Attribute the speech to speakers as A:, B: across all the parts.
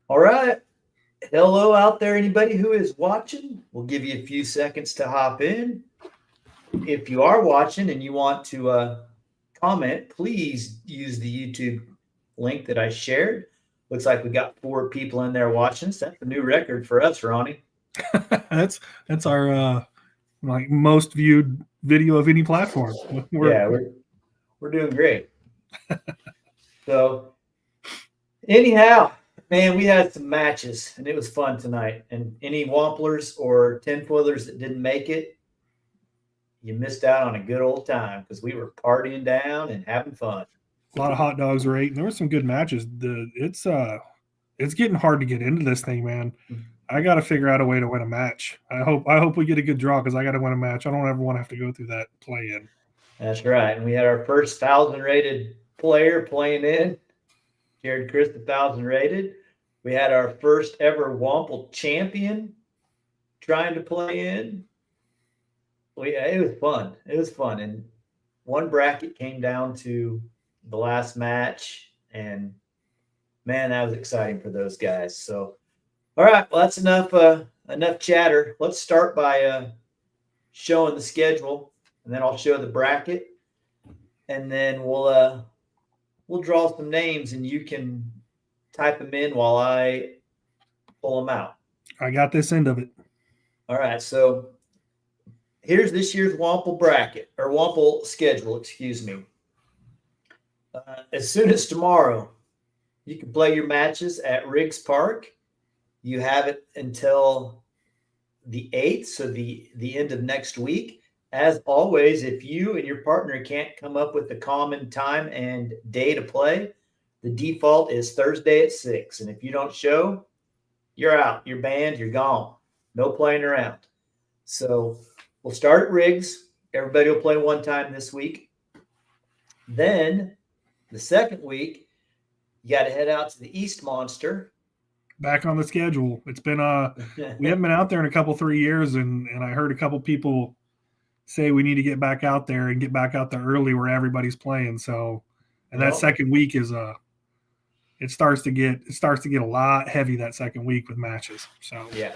A: All right. Hello out there, anybody who is watching. We'll give you a few seconds to hop in. If you are watching and you want to comment, please use the YouTube link that I shared. Looks like we got 4 people in there watching. So that's a new record for us, Ronnie.
B: That's our like most viewed video of any platform.
A: Yeah, we're doing great. So anyhow, man, we had some matches and it was fun tonight. And any Wamplers or tinfoilers that didn't make it, you missed out on a good old time because we were partying down and having fun.
B: a lot of hot dogs were ate, and there were some good matches. It's getting hard to get into this thing, man. I got to figure out a way to win a match. I hope we get a good draw because I got to win a match. I don't ever want to have to go through that play in.
A: That's right. And we had our first 1,000 rated player playing in. Jared Chris, 1,000 rated. We had our first ever Wampl champion trying to play in. It was fun. It was fun. And one bracket came down to the last match. And man, that was exciting for those guys. So, all right. Well, that's enough chatter. Let's start by showing the schedule, and then I'll show the bracket, and then we'll draw some names, and you can type them in while I pull them out.
B: I got this end of it.
A: All right, so here's this year's Wampl bracket, or Wampl schedule, excuse me. As soon as tomorrow, you can play your matches at Riggs Park. You have it until the 8th, so the end of next week. As always, if you and your partner can't come up with a common time and day to play, the default is Thursday at 6. And if you don't show, you're out. You're banned. You're gone. No playing around. So we'll start at Riggs. Everybody will play one time this week. Then the second week, you got to head out to the East Monster.
B: Back on the schedule. It's been we haven't been out there in a couple 3 years, and I heard a couple people say we need to get back out there and get back out there early where everybody's playing. So, and that second week is it starts to get a lot heavy that second week with matches. So
A: yeah,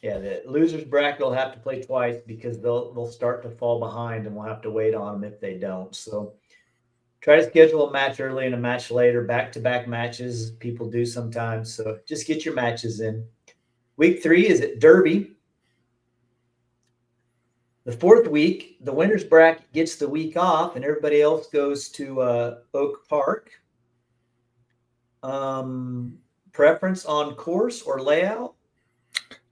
A: the losers bracket will have to play twice because they'll start to fall behind, and we'll have to wait on them if they don't. So try to schedule a match early and a match later, back-to-back matches. People do sometimes. So just get your matches in. Week 3 is at Derby. The 4th week, the winners bracket gets the week off, and everybody else goes to Oak Park. Preference on course or layout?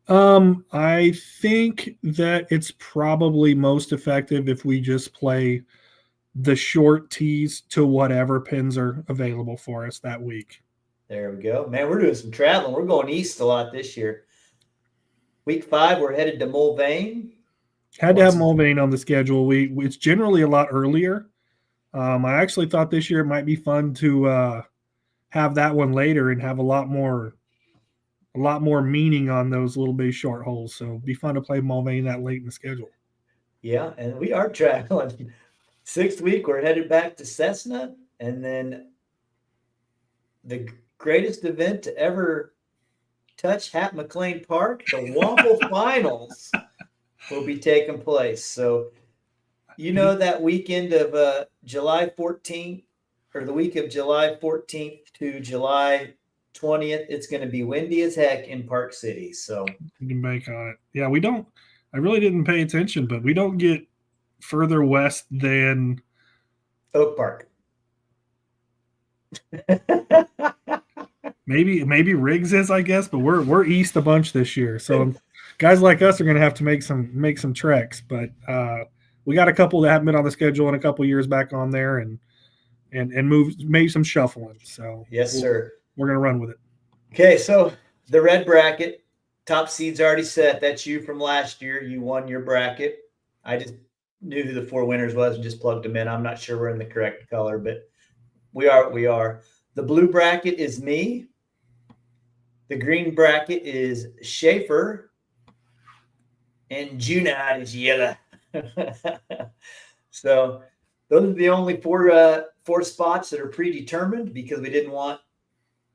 B: I think that it's probably most effective if we just play the short tees to whatever pins are available for us that week.
A: There we go. Man, we're doing some traveling. We're going east a lot this year. Week 5, we're headed to Mulvane.
B: Had to have Mulvane on the schedule. It's generally a lot earlier. I actually thought this year it might be fun to have that one later and have a lot more meaning on those little bitty short holes. So it'd be fun to play Mulvane that late in the schedule.
A: Yeah, and we are traveling. 6th week, we're headed back to Cessna, and then the greatest event to ever touch Hat McLean Park, the Wampl Finals, will be taking place. So, that weekend of July 14th, or the week of July 14th to July 20th, it's going to be windy as heck in Park City. So
B: you can bank on it. Yeah, I really didn't pay attention, but we don't get further west than
A: Oak Park.
B: maybe Riggs is, I guess, but we're east a bunch this year. So guys like us are going to have to make some treks. But we got a couple that haven't been on the schedule in a couple years back on there, and made some shuffling. So
A: yes, sir.
B: We're going to run with it.
A: Okay, so the red bracket, top seed's already set. That's you from last year. You won your bracket. I just knew who the 4 winners was and just plugged them in. I'm not sure we're in the correct color, but we are what we are. The blue bracket is me. The green bracket is Schaefer. And Junot is yellow. So those are the only four spots that are predetermined because we didn't want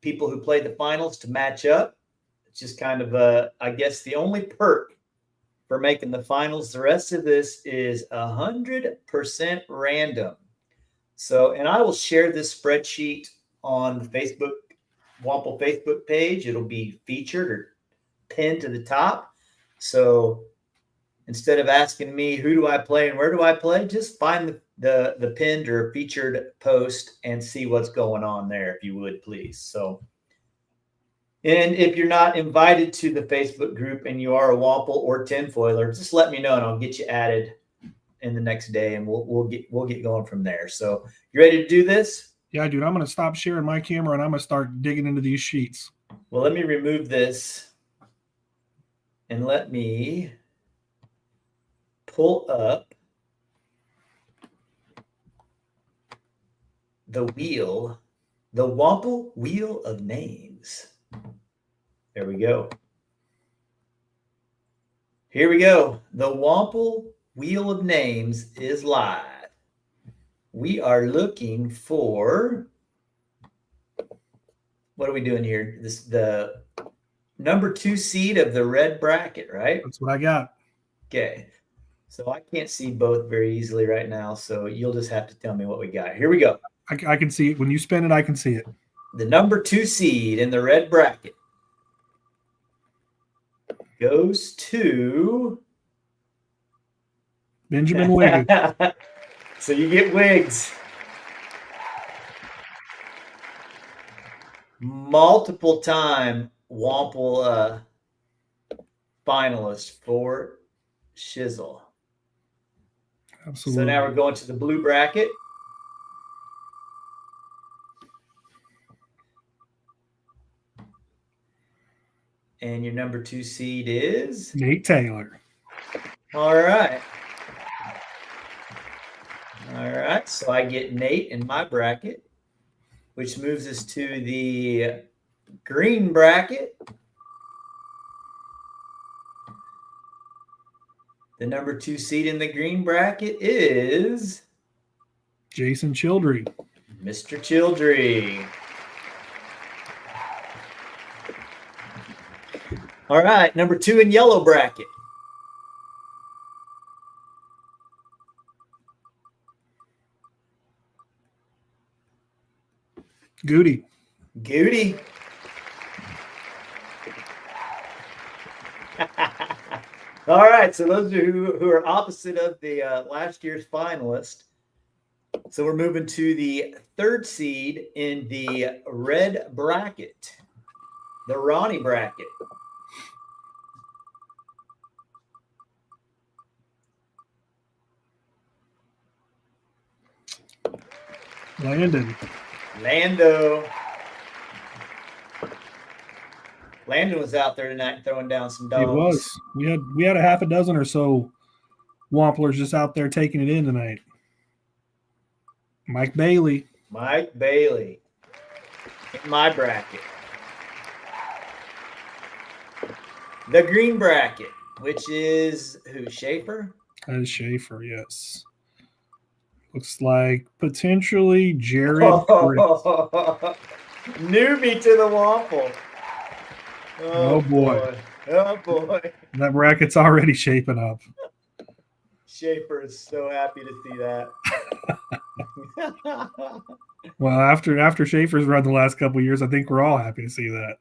A: people who played the finals to match up. It's just kind of I guess the only perk for making the finals. The rest of this is 100% random. So, and I will share this spreadsheet on the Wampl Facebook page. It'll be featured or pinned to the top. So instead of asking me who do I play and where do I play, just find the pinned or featured post and see what's going on there, if you would, please. So, and if you're not invited to the Facebook group and you are a Wampl or tinfoiler, just let me know and I'll get you added in the next day, and we'll get going from there. So, you ready to do this?
B: Yeah, dude. I'm gonna stop sharing my camera and I'm gonna start digging into these sheets.
A: Well, let me remove this and let me pull up the Wampl wheel of names. There we go. Here we go. The Wampl wheel of names is live. We are looking for, what are we doing here? The number 2 seed of the red bracket, right?
B: That's what I got.
A: Okay. So I can't see both very easily right now. So you'll just have to tell me what we got. Here we go.
B: I can see it. When you spin it, I can see it.
A: The number 2 seed in the red bracket goes to
B: Benjamin Wiggins.
A: So you get Wiggs. Multiple time Wampl finalist for Shizzle.
B: Absolutely.
A: So now we're going to the blue bracket. And your number 2 seed is?
B: Nate Taylor.
A: All right. All right. So I get Nate in my bracket, which moves us to the green bracket. The number 2 seed in the green bracket is
B: Jason Childry.
A: Mr. Childry. All right, number 2 in yellow bracket.
B: Goody.
A: Goody. All right, so those are who are opposite of the last year's finalist. So we're moving to the 3rd seed in the red bracket, the Ronnie bracket. Lando. Landon was out there tonight throwing down some dogs.
B: It was. We had a half a dozen or so Wamplers just out there taking it in tonight. Mike Bailey.
A: In my bracket. The green bracket, which is who? Schaefer?
B: That is Schaefer, yes. Looks like potentially Jared.
A: Newbie to the Wampl.
B: Oh boy.
A: Oh boy.
B: That bracket's already shaping up.
A: Schaefer is so happy to see that.
B: Well, after Schaefer's run the last couple of years, I think we're all happy to see that.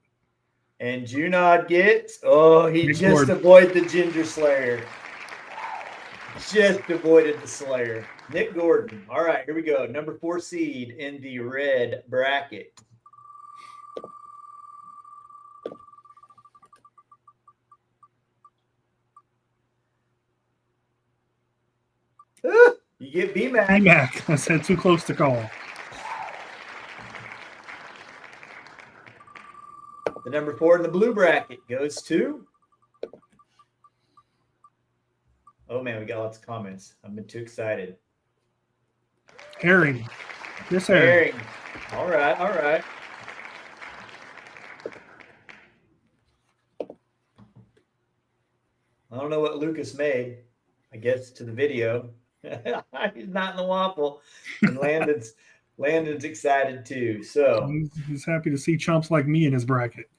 A: And Junod gets, he
B: Nick
A: just
B: Gordon.
A: avoided the Ginger Slayer. Just avoided the Slayer. Nick Gordon. All right, here we go. Number 4 seed in the red bracket. You get BMAC.
B: BMAC. I said too close to call.
A: The number 4 in the blue bracket goes to. Oh man, we got lots of comments. I've been too excited.
B: Herring. Chris Herring.
A: All right. I don't know what Lucas made, I guess, to the video. He's not in the Wampl, and Landon's excited too. So
B: He's happy to see chumps like me in his bracket.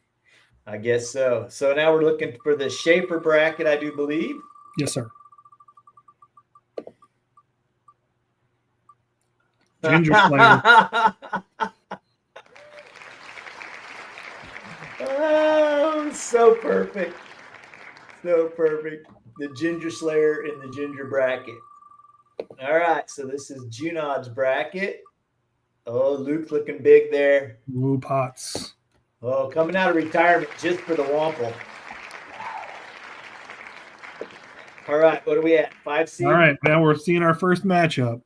A: I guess so. So now we're looking for the Schaefer bracket, I do believe.
B: Yes, sir. Ginger Slayer.
A: Oh, so perfect. So perfect. The Ginger Slayer in the Ginger bracket. All right, so this is Junod's bracket. Oh, Luke looking big there.
B: Woo Potts.
A: Oh, coming out of retirement just for the Wampl. All right, what are we at? 5 seed?
B: All right, now we're seeing our first matchup.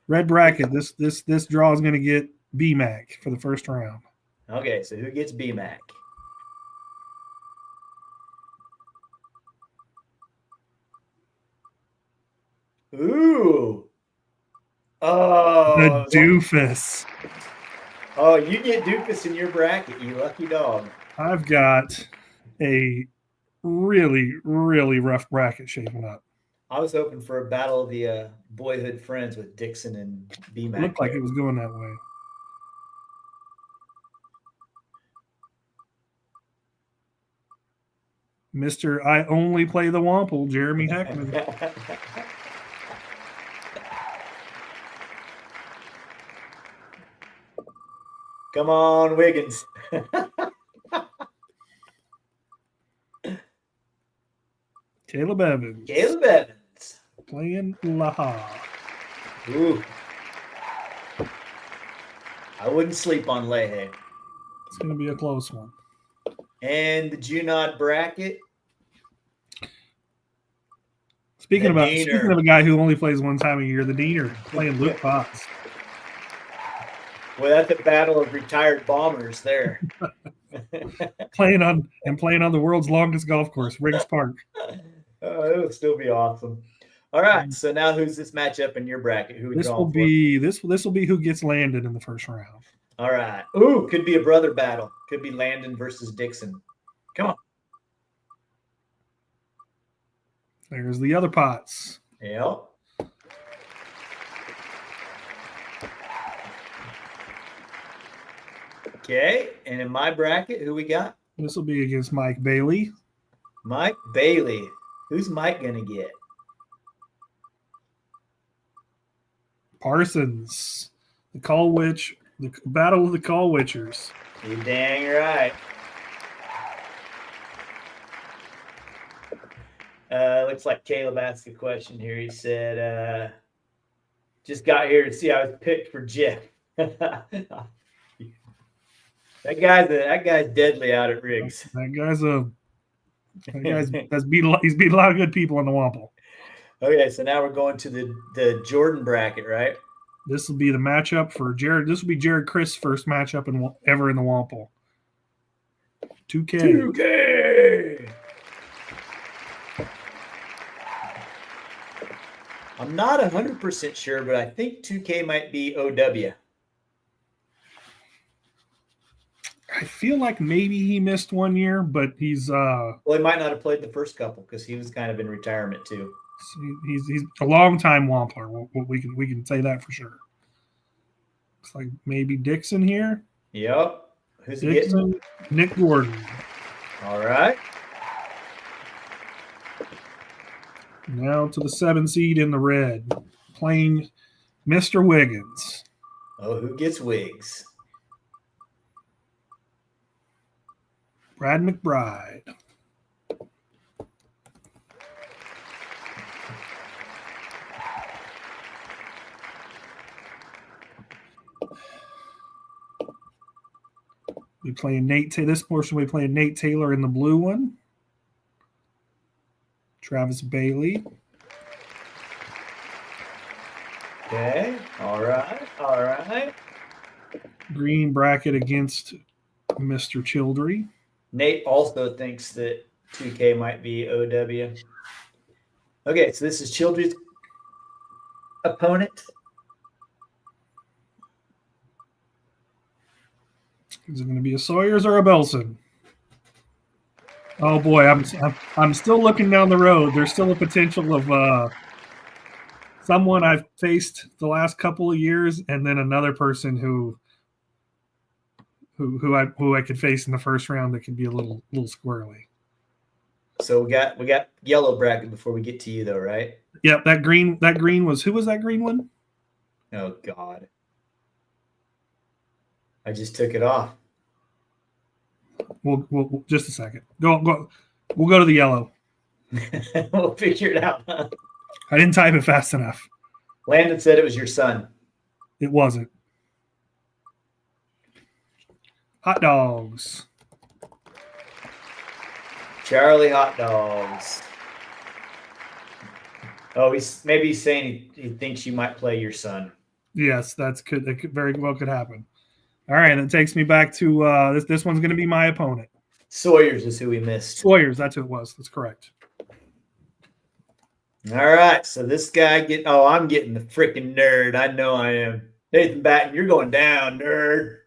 B: Red bracket. This draw is going to get BMAC for the first round.
A: Okay, so who gets BMAC? Ooh. Oh.
B: The doofus.
A: Oh, you get doofus in your bracket, you lucky dog.
B: I've got a really, really rough bracket shaping up.
A: I was hoping for a battle of the boyhood friends with Dixon and BMAC.
B: Looked like it was going that way. Mr. I only play the Wampl, Jeremy Heckman.
A: Come on, Wiggins.
B: Caleb Evans.
A: Caleb Evans.
B: Playing Laha.
A: Ooh. I wouldn't sleep on Lehe.
B: It's going to be a close one.
A: And the Junod bracket.
B: Speaking of a guy who only plays one time a year, the Diener playing Luke Potts.
A: Well, that's a battle of retired bombers there.
B: playing on the world's longest golf course, Riggs Park.
A: Oh, it would still be awesome. All right, so now who's this matchup in your bracket? Who
B: this will be who gets landed in the first round.
A: All right. Ooh, could be a brother battle. Could be Landon versus Dixon. Come on.
B: There's the other Potts.
A: Yep. Okay, and in my bracket, who we got?
B: This will be against Mike Bailey.
A: Mike Bailey. Who's Mike gonna get?
B: Parsons. The battle of the Call Witchers.
A: You dang right. Looks like Caleb asked a question here. He said, just got here to see I was picked for Jeff. That guy's deadly out at Riggs.
B: He's beat a lot of good people in the Wampl.
A: Okay, so now we're going to the Jordan bracket, right?
B: This will be the matchup for Jared. This will be Jared Chris' first matchup ever in the Wampl. 2K.
A: I'm not 100% sure, but I think 2K might be OW.
B: I feel like maybe he missed 1 year, but he's
A: well, he might not have played the first couple because he was kind of in retirement too.
B: He's a long time Wampler. We can say that for sure. Looks like maybe Dixon here.
A: Yep. Who's
B: Dixon? Nick Gordon.
A: All right.
B: Now to the 7 seed in the red, playing Mr. Wiggins.
A: Oh, who gets Wiggs?
B: Brad McBride. We playing this portion we playing Nate Taylor in the blue one. Travis Bailey.
A: Okay. All right.
B: Green bracket against Mr. Childry.
A: Nate also thinks that 2K might be OW. Okay, so this is Childry's opponent.
B: Is it going to be a Sawyers or a Belson? Oh boy, I'm still looking down the road. There's still a potential of someone I've faced the last couple of years, and then another person who I could face in the first round that could be a little squirrely.
A: So we got yellow bracket before we get to you though, right?
B: Yep, that green was, who was that green one?
A: Oh God. I just took it off.
B: We'll just a second. Go. We'll go to the yellow.
A: We'll figure it out.
B: I didn't type it fast enough.
A: Landon said it was your son.
B: It wasn't. Hot dogs.
A: Charlie Hot Dogs. Oh, he's saying he thinks you might play your son.
B: Yes, that could very well could happen. All right, that takes me back to this one's going to be my opponent.
A: Sawyers is who we missed.
B: Sawyers, that's who it was. That's correct.
A: All right, so this guy I'm getting the freaking nerd. I know I am. Nathan Batten, you're going down, nerd.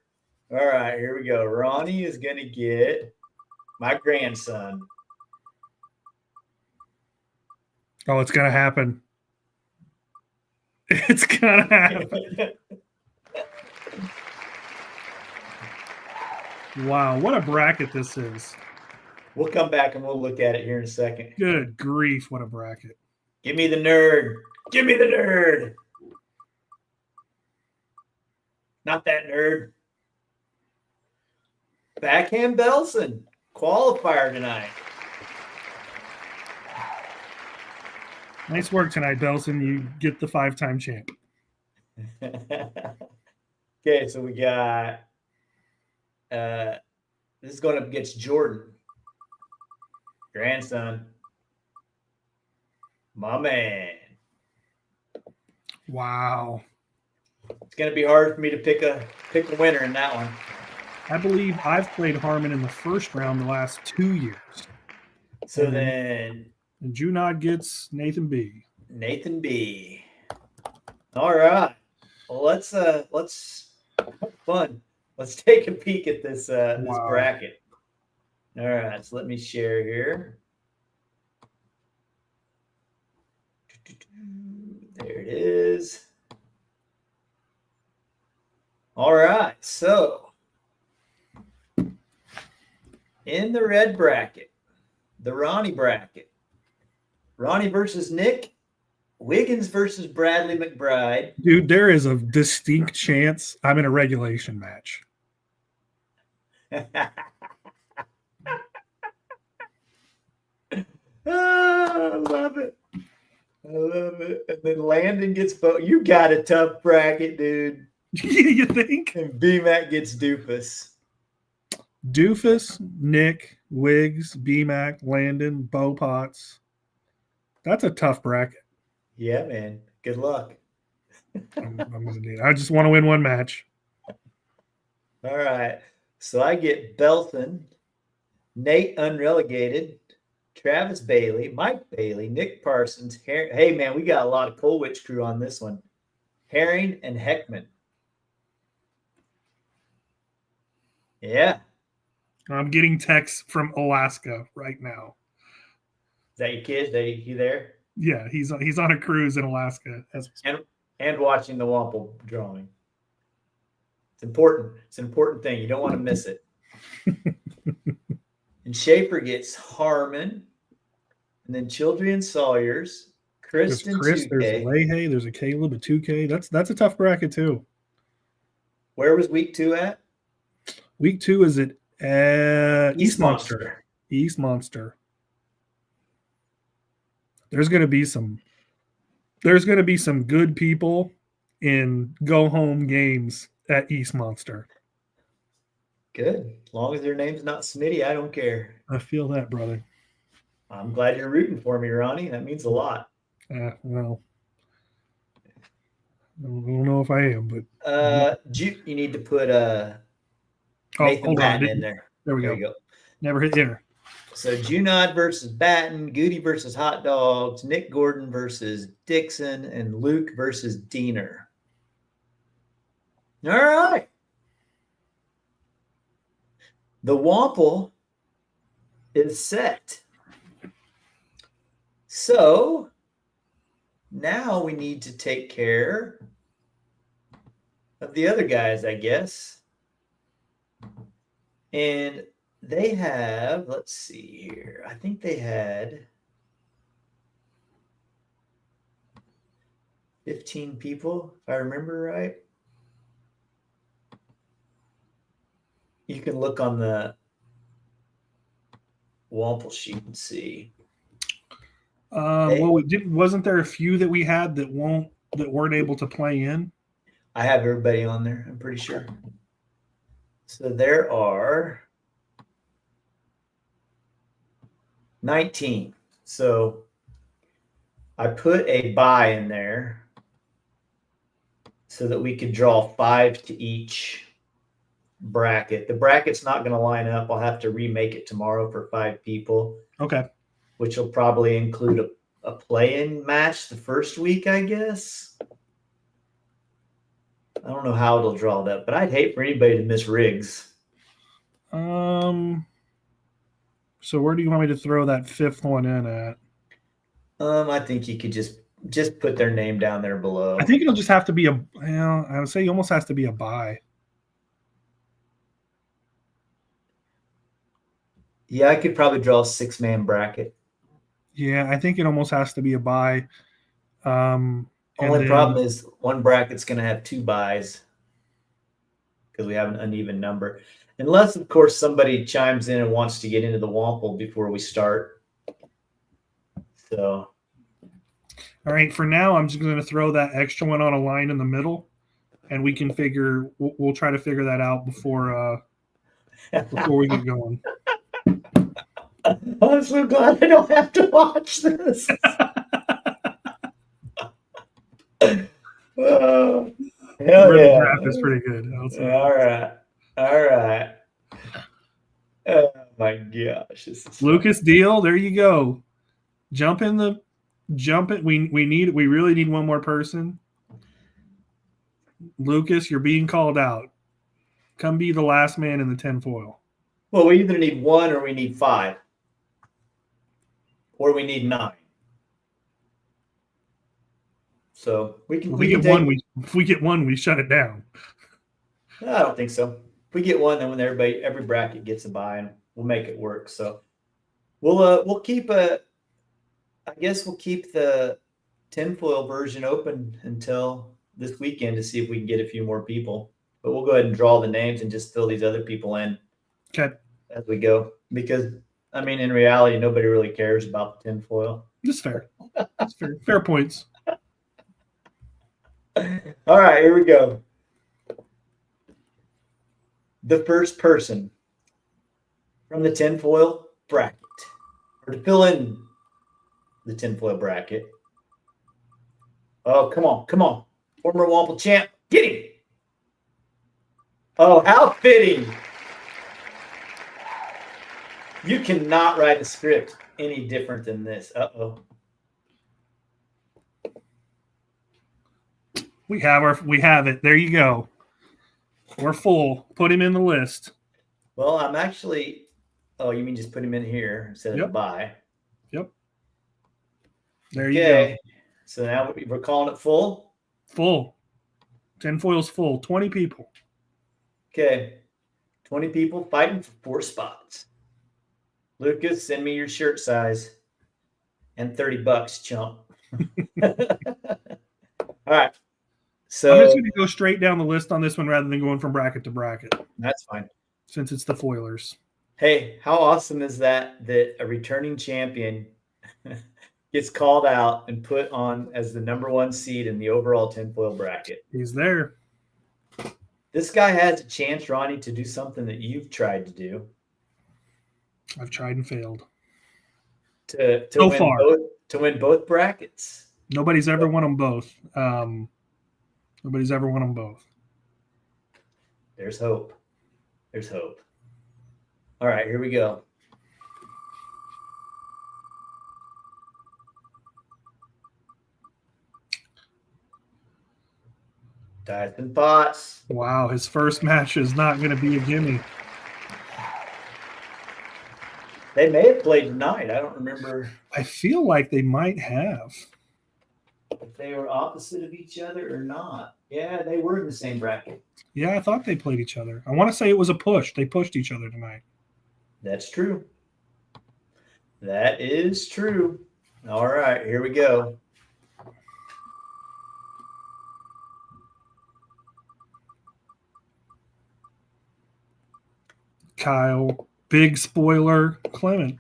A: All right, here we go. Ronnie is going to get my grandson.
B: Oh, it's going to happen. It's going to happen. Wow, what a bracket this is.
A: We'll come back and we'll look at it here in a second.
B: Good grief, what a bracket.
A: Give me the nerd. Give me the nerd. Not that nerd. Backhand Belson. Qualifier tonight.
B: Nice work tonight, Belson. You get the 5-time champ.
A: Okay, so we got this is going up against Jordan. Grandson. My man.
B: Wow.
A: It's going to be hard for me to pick a winner in that one.
B: I believe I've played Harmon in the first round the last 2 years.
A: So then
B: Junod gets Nathan B.
A: Nathan B. All right. Well, let's have fun. Let's take a peek at this this bracket. All right, so let me share here. There it is. All right, so in the red bracket, the Ronnie bracket, Ronnie versus Nick, Wiggins versus Bradley McBride.
B: Dude, there is a distinct chance I'm in a regulation match.
A: I love it. I love it. And then Landon gets both. You got a tough bracket, dude.
B: You think?
A: And BMAC gets Doofus.
B: Doofus, Nick, Wiggs, BMAC, Landon, Bo Potts. That's a tough bracket.
A: Yeah, man. Good luck.
B: I'm gonna do it. I just want to win one match.
A: All right. So I get Belton, Nate Unrelegated, Travis Bailey, Mike Bailey, Nick Parsons. Hey, man, we got a lot of Colwich crew on this one. Herring and Heckman. Yeah.
B: I'm getting texts from Alaska right now.
A: Is that your kid? You there?
B: Yeah, he's on a cruise in Alaska.
A: And watching the Wampl drawing. It's important. It's an important thing. You don't want to miss it. And Schaefer gets Harmon. And then Children Sawyers. Kristen
B: There's Chris,
A: 2K.
B: there's Leahy, there's a Caleb, a 2K. That's a tough bracket too.
A: Where was week 2 at?
B: Week 2 is at
A: East Monster.
B: East Monster. There's gonna be some good people in go home games at East Monster.
A: Good. As long as their name's not Smitty, I don't care.
B: I feel that, brother.
A: I'm glad you're rooting for me, Ronnie. That means a lot.
B: Well, I don't know if I am, but
A: you need to put Nathan Batten in there.
B: There we go. Never hit enter.
A: So Junod versus Batten, Goody versus Hot Dogs, Nick Gordon versus Dixon, and Luke versus Diener. All right. The Wampl is set. So now we need to take care of the other guys, I guess. And they have, let's see here. I think they had 15 people, if I remember right. You can look on the Wampl sheet and see.
B: Wasn't there a few that we had that weren't able to play in?
A: I have everybody on there, I'm pretty sure. So there are 19. So I put a bye in there so that we could draw 5 to each bracket. The bracket's not going to line up. I'll have to remake it tomorrow for 5 people.
B: Okay.
A: Which will probably include a play-in match the first week, I guess. I don't know how it'll draw it up, but I'd hate for anybody to miss rigs.
B: So where do you want me to throw that 5th one in at?
A: I think you could just put their name down there below.
B: I think it'll just have to be I would say it almost has to be a bye.
A: Yeah, I could probably draw a 6-man bracket.
B: Yeah, I think it almost has to be a bye.
A: Only problem is one bracket's going to have 2 byes because we have an uneven number. Unless, of course, somebody chimes in and wants to get into the Wampl before we start. So,
B: all right, for now, I'm just going to throw that extra one on a line in the middle, and we can we'll try to figure that out before we get going.
A: I'm so glad I don't have to watch this. Oh, hell yeah.
B: Draft is pretty good.
A: All right. Oh my gosh.
B: Lucas Deal, there you go. Jump it. We really need one more person. Lucas, you're being called out. Come be the last man in the tinfoil.
A: Well, we either need 1 or we need 5. Or we need 9. So if we get one, we shut it down. I don't think so. If we get one, then when every bracket gets a bye, and we'll make it work. So we'll keep the tinfoil version open until this weekend to see if we can get a few more people. But we'll go ahead and draw the names and just fill these other people in as we go. Because I mean, in reality, nobody really cares about the tinfoil.
B: That's fair. That's fair. Fair points.
A: All right, here we go. The first person from the tinfoil bracket, or to fill in the tinfoil bracket. Oh, come on. Former Wampl champ, get him. Oh, how fitting. You cannot write a script any different than this. Uh-oh.
B: We have it. There you go. We're full. Put him in the list.
A: Well, I'm actually. Oh, you mean just put him in here instead of bye?
B: Yep. There you go.
A: So now we're calling it full.
B: Full. Tinfoil's full. 20 people.
A: Okay. 20 people fighting for 4 spots. Lucas, send me your shirt size and $30, chump. All right. So
B: I'm just going to go straight down the list on this one rather than going from bracket to bracket.
A: That's fine.
B: Since it's the foilers.
A: Hey, how awesome is that a returning champion gets called out and put on as the number 1 seed in the overall tinfoil bracket?
B: He's there.
A: This guy has a chance, Ronnie, to do something that you've tried to do.
B: I've tried and failed.
A: To win both brackets.
B: Nobody's ever won them both. Nobody's ever won them both.
A: There's hope. All right, here we go. Dice and pots.
B: Wow, his first match is not going to be a gimme.
A: They may have played tonight. I don't remember.
B: I feel like they might have.
A: if they were opposite of each other or not. Yeah, they were in the same bracket.
B: Yeah, I thought they played each other. I want to say it was a push. They pushed each other tonight.
A: That's true. That is true. All right, here we go.
B: Kyle, big spoiler, Clement.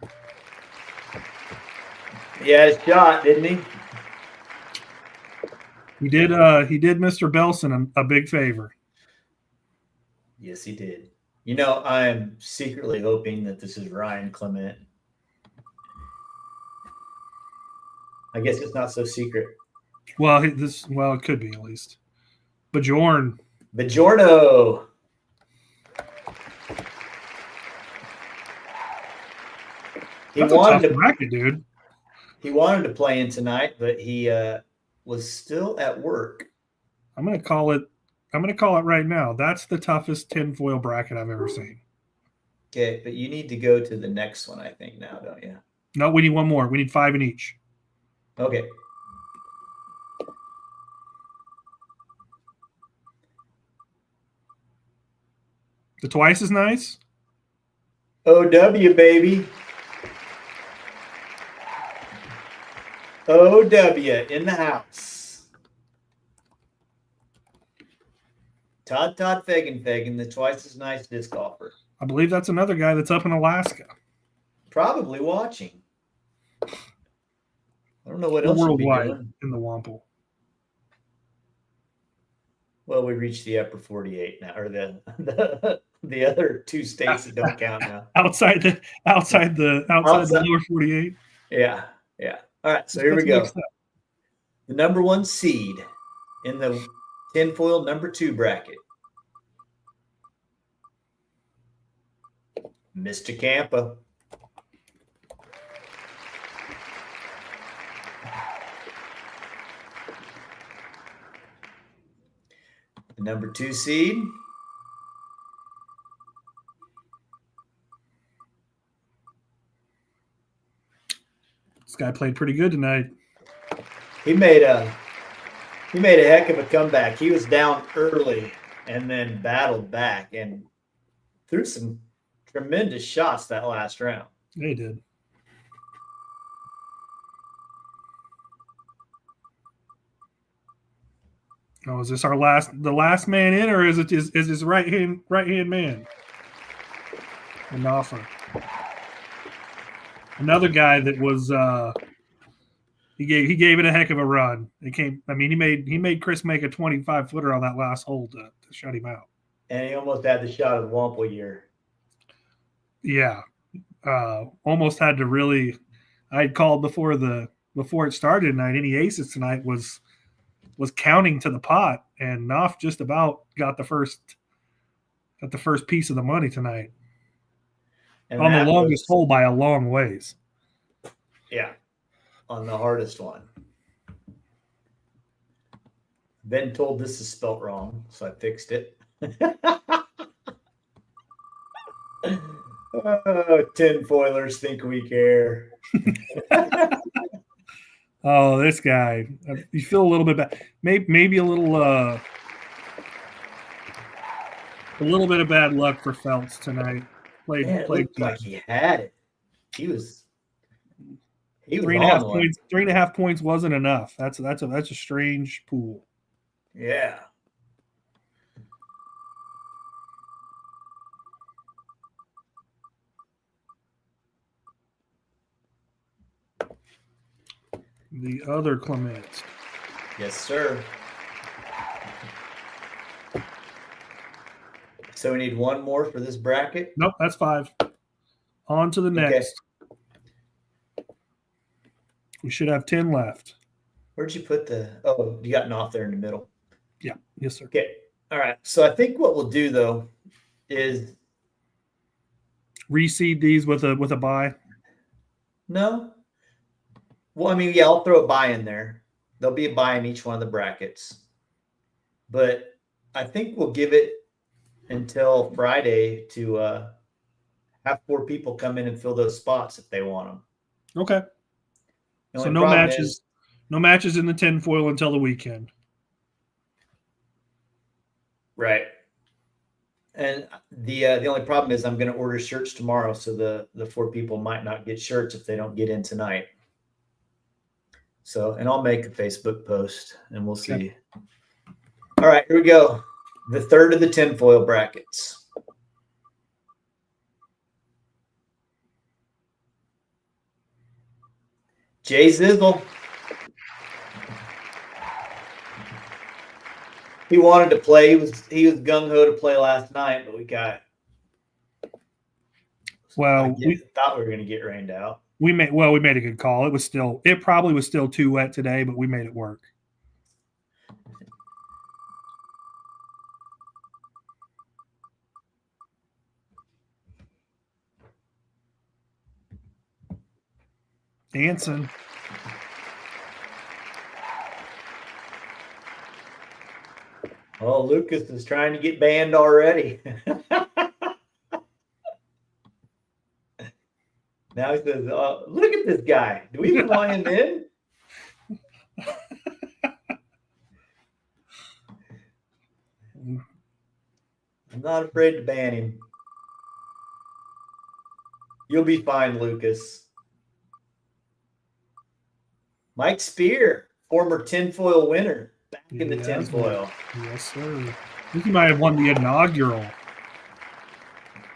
A: He had a shot, didn't he?
B: He did Mr. Belson a big favor.
A: Yes, he did. You know, I'm secretly hoping that this is Ryan Clement. I guess it's not so secret.
B: Well, it could be at least. Bjorn.
A: Bajorno.
B: That's a tough bracket, dude.
A: He wanted to play in tonight, but he was still at work.
B: I'm gonna call it right now. That's the toughest tinfoil bracket I've ever seen.
A: Okay, but you need to go to the next one, I think, now, don't you?
B: No, we need one more. We need 5 in each.
A: Okay.
B: The twice is nice.
A: OW, baby. OW in the house. Todd Fagan, the twice as nice disc golfer.
B: I believe that's another guy that's up in Alaska.
A: Probably watching. I don't know what else you'll be doing.
B: In the Wampl.
A: Well, we reached the upper 48 now, or the other 2 states that don't count now.
B: outside the lower 48.
A: Yeah. All right, so here we go. The number 1 seed in the tinfoil number 2 bracket. Mr. Campa. The number 2 seed.
B: This guy played pretty good tonight.
A: He made a heck of a comeback. He was down early and then battled back and threw some tremendous shots that last round.
B: Yeah, he did. Oh, is this the last man in, or is his right hand man? An offer. Another guy that was he gave it a heck of a run. He made Chris make a 25-footer on that last hole to shut him out.
A: And he almost had the shot of the Wampl year.
B: Yeah. Almost had to really. I had called before it started tonight. Any aces tonight was counting to the pot, and Knopf just about got the first piece of the money tonight. And on the longest hole by a long ways.
A: Yeah, on the hardest one. Ben told this is spelt wrong, so I fixed it. Oh, tinfoilers think we care.
B: Oh, this guy. You feel a little bit bad. Maybe a little bit of bad luck for Feltz tonight. Played
A: like he had it. He was
B: 3.5 points. 3.5 points wasn't enough. That's a strange pool.
A: Yeah.
B: The other Clement.
A: Yes, sir. So we need one more for this bracket?
B: Nope, that's 5. On to the next. Okay. We should have 10 left.
A: Where'd you put you got Knopf there in the middle.
B: Yeah, yes, sir.
A: Okay. All right. So I think what we'll do though is
B: reseed these with a buy.
A: No. Well, I mean, yeah, I'll throw a buy in there. There'll be a buy in each one of the brackets. But I think we'll give it until Friday to have 4 people come in and fill those spots if they want them.
B: Okay. So no No matches in the tinfoil until the weekend.
A: Right. And the only problem is I'm going to order shirts tomorrow, so the 4 people might not get shirts if they don't get in tonight. So, and I'll make a Facebook post, and we'll see.
B: Okay.
A: All right, here we go. The third of the tinfoil brackets. Jay Zizzle. He wanted to play. He was gung ho to play last night, but we got.
B: Well,
A: we thought we were going to get rained out.
B: We made a good call. It probably was still too wet today, but we made it work. Dancing.
A: Oh, Lucas is trying to get banned already. Now he says, look at this guy. Do we even want him in? I'm not afraid to ban him. You'll be fine, Lucas. Mike Spear, former tinfoil winner, back in the tinfoil.
B: Yes, sir. I think he might have won the inaugural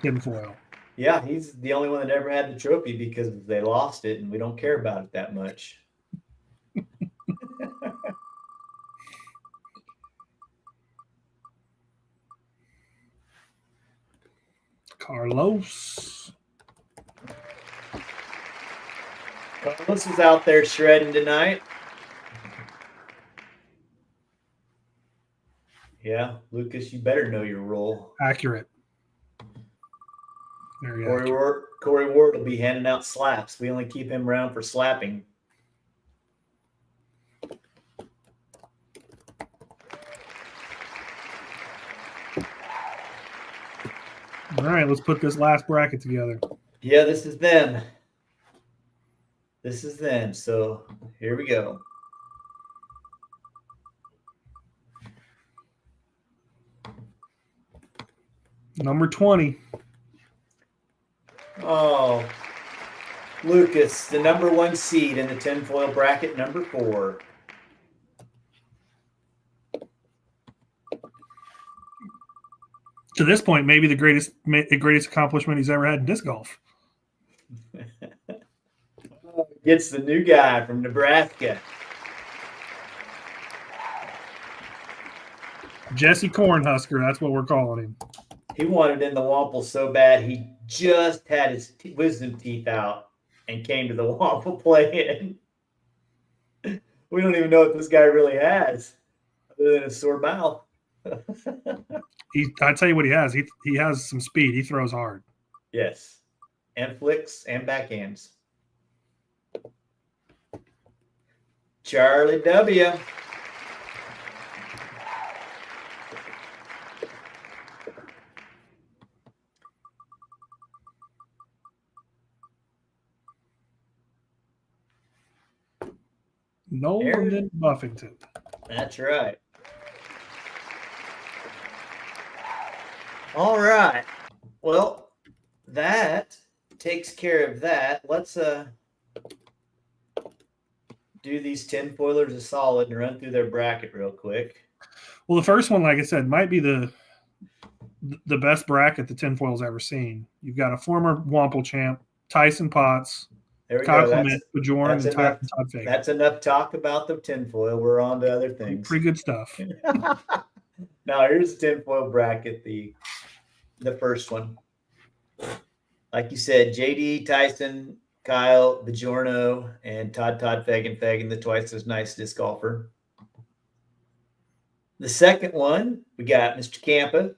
B: tinfoil.
A: Yeah, he's the only one that ever had the trophy because they lost it, and we don't care about it that much.
B: Carlos
A: is out there shredding tonight. Yeah, Lucas, you better know your role.
B: Accurate. Very accurate.
A: Corey Ward will be handing out slaps. We only keep him around for slapping.
B: All right, let's put this last bracket together.
A: Yeah, this is them. This is them. So here we go.
B: Number 20.
A: Oh, Lucas, the number 1 seed in the tinfoil bracket, number 4.
B: To this point, maybe the greatest accomplishment he's ever had in disc golf.
A: Gets the new guy from Nebraska.
B: Jesse Cornhusker, that's what we're calling him.
A: He wanted in the Wampl so bad, he just had his wisdom teeth out and came to the Wampl play-in. We don't even know what this guy really has, other than a sore mouth.
B: I tell you what he has. He has some speed. He throws hard.
A: Yes, and flicks and backhands. Charlie W.
B: Nolan Buffington.
A: That's right. All right. Well, that takes care of that. Let's do these tinfoilers a solid and run through their bracket real quick.
B: Well, the first one, like I said, might be the best bracket the tinfoil's ever seen. You've got a former Wampl champ, Tyson Potts, Kyle Clement, Bjorn, and Todd Fagan.
A: That's enough talk about the tinfoil. We're on to other things.
B: Pretty good stuff.
A: Now, here's the tinfoil bracket, the first one. Like you said, JD, Tyson, Kyle, Bjorno, and Todd Fagan, the twice as nice disc golfer. The second one, we got Mr. Campa,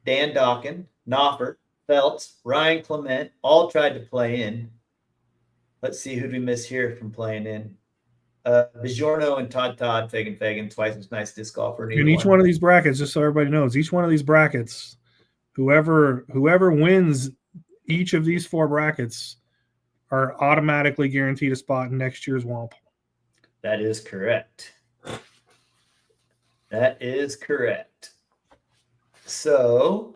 A: Dan Dawkin, Knopfert, Feltz, Ryan Clement, all tried to play in. Let's see who do we miss here from playing in. Bjorno and Todd Fagan, twice as nice disc golfer.
B: In each one of these brackets, just so everybody knows, each one of these brackets, whoever wins each of these 4 brackets are automatically guaranteed a spot in next year's Wampl.
A: That is correct. That is correct. So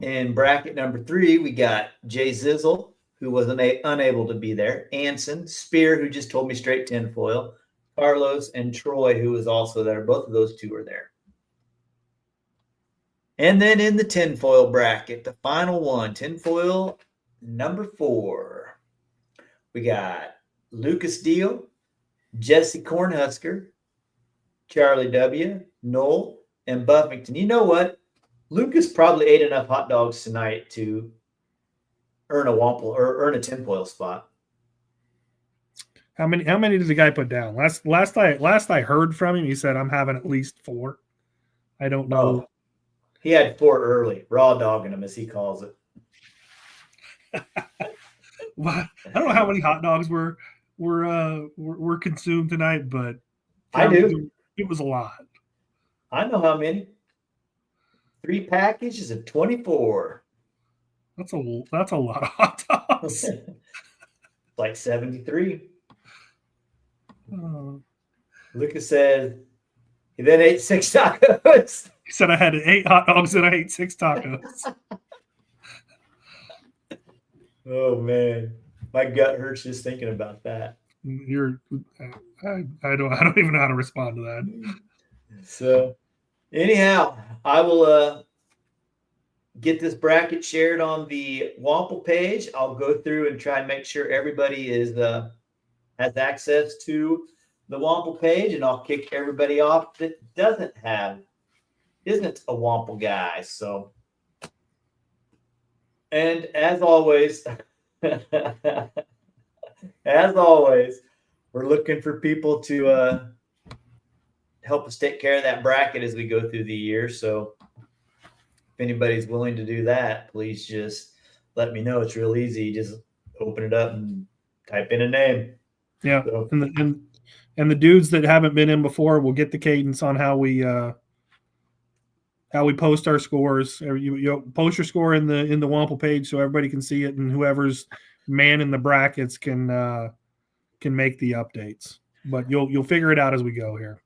A: in bracket number 3, we got Jay Zizzle, who was unable to be there, Anson, Spear, who just told me straight tinfoil, Carlos, and Troy, who was also there. Both of those two were there. And then in the tinfoil bracket, the final one, tinfoil number 4, we got Lucas Deal, Jesse Cornhusker, Charlie W., Noel, and Buffington. You know what? Lucas probably ate enough hot dogs tonight to earn a Wampl or earn a tinfoil spot.
B: How many did the guy put down? Last I heard from him, he said I'm having at least 4. I don't know.
A: Oh, he had 4 early, raw dogging them as he calls it.
B: I don't know how many hot dogs were consumed tonight, but
A: I do.
B: It was a lot.
A: I know how many. 3 packages of 24.
B: That's a lot of hot dogs.
A: Like 73. Lucas said he then ate 6 tacos.
B: He said I had 8 hot dogs and I ate 6 tacos.
A: Oh man, my gut hurts just thinking about that.
B: I don't even know how to respond to that.
A: So anyhow, I will get this bracket shared on the Wampl page. I'll go through and try and make sure everybody has access to the Wampl page, and I'll kick everybody off that isn't a Wampl guy. So, and as always, we're looking for people to help us take care of that bracket as we go through the year. So if anybody's willing to do that, please just let me know. It's real easy. Just open it up and type in a name.
B: Yeah. So. And the dudes that haven't been in before will get the cadence on how we post our scores. You post your score in the Wampl page so everybody can see it, and whoever's man in the brackets can make the updates. But you'll figure it out as we go here.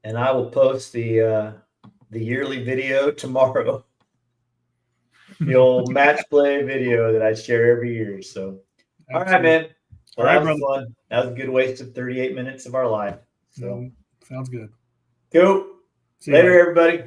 A: And I will post the yearly video tomorrow. The old match play video that I share every year. So, all right, man. Well, that was fun. That was a good waste of 38 minutes of our life. So,
B: sounds good.
A: Go. Later, everybody.